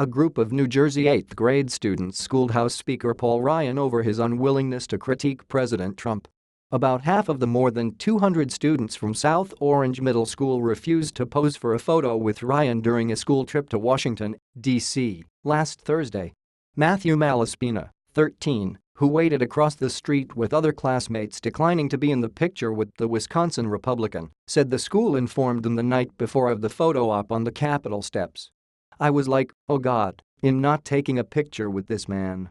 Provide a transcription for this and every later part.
A group of New Jersey 8th grade students schooled House Speaker Paul Ryan over his unwillingness to critique President Trump. About half of the more than 200 students from South Orange Middle School refused to pose for a photo with Ryan during a school trip to Washington, D.C. last Thursday. Matthew Malaspina, 13, who waited across the street with other classmates declining to be in the picture with the Wisconsin Republican, said the school informed them the night before of the photo op on the Capitol steps. "I was like, oh God, I'm not taking a picture with this man.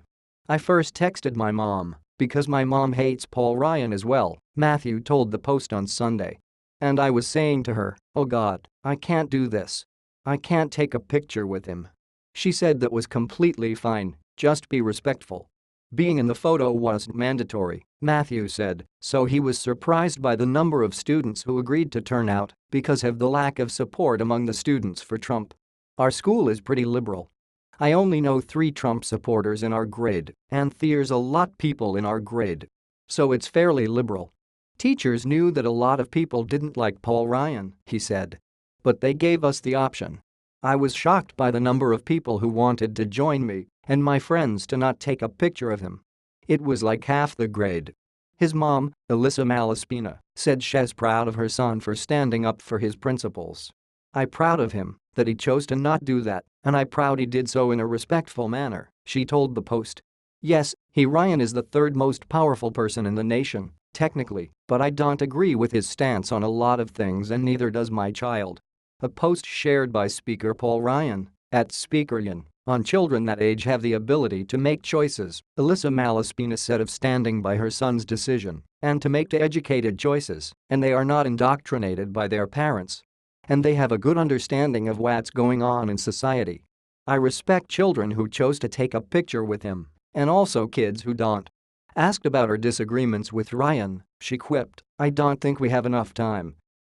I first texted my mom, because my mom hates Paul Ryan as well," Matthew told the Post on Sunday. "And I was saying to her, oh God, I can't do this. I can't take a picture with him." She said that was completely fine, just be respectful. Being in the photo wasn't mandatory, Matthew said, so he was surprised by the number of students who agreed to turn out because of the lack of support among the students for Trump. "Our school is pretty liberal. I only know 3 Trump supporters in our grade, and there's a lot people in our grade. So it's fairly liberal. Teachers knew that a lot of people didn't like Paul Ryan," he said. "But they gave us the option. I was shocked by the number of people who wanted to join me and my friends to not take a picture of him. It was like half the grade." His mom, Alyssa Malaspina, said she's proud of her son for standing up for his principles. "I'm proud of him that he chose to not do that, and I'm proud he did so in a respectful manner," she told the Post. "Yes, Ryan is the 3rd most powerful person in the nation, technically, but I don't agree with his stance on a lot of things and neither does my child." A post shared by Speaker Paul Ryan @SpeakerYan on children that age have the ability to make choices, Alyssa Malaspina said of standing by her son's decision and to make educated choices, and they are not indoctrinated by their parents. And they have a good understanding of what's going on in society. "I respect children who chose to take a picture with him, and also kids who don't." Asked about her disagreements with Ryan, she quipped, "I don't think we have enough time."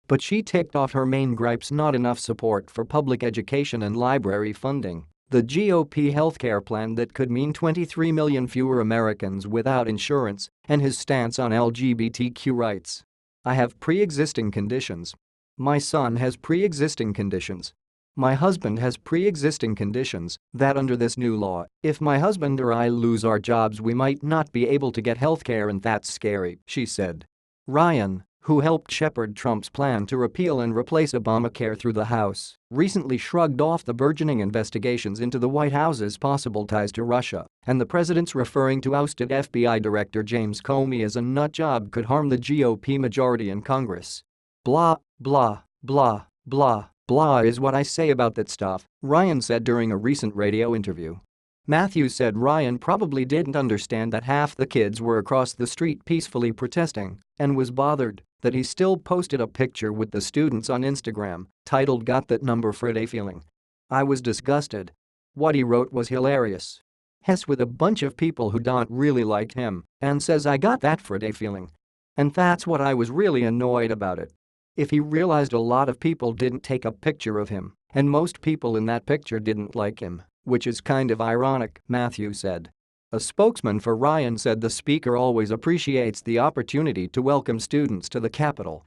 But she ticked off her main gripes: not enough support for public education and library funding, the GOP healthcare plan that could mean 23 million fewer Americans without insurance, and his stance on LGBTQ rights. "I have pre-existing conditions. My son has pre-existing conditions. My husband has pre-existing conditions that under this new law, if my husband or I lose our jobs we might not be able to get healthcare and that's scary," she said. Ryan, who helped shepherd Trump's plan to repeal and replace Obamacare through the House, recently shrugged off the burgeoning investigations into the White House's possible ties to Russia and the president's referring to ousted FBI Director James Comey as a nut job could harm the GOP majority in Congress. "Blah, blah, blah, blah, blah is what I say about that stuff," Ryan said during a recent radio interview. Matthews said Ryan probably didn't understand that half the kids were across the street peacefully protesting and was bothered that he still posted a picture with the students on Instagram titled "Got That Number Friday Feeling." "I was disgusted. What he wrote was hilarious. Hess with a bunch of people who don't really like him and says I got that Friday feeling. And that's what I was really annoyed about it. If he realized a lot of people didn't take a picture of him and most people in that picture didn't like him, which is kind of ironic," Matthews said. A spokesman for Ryan said the speaker always appreciates the opportunity to welcome students to the Capitol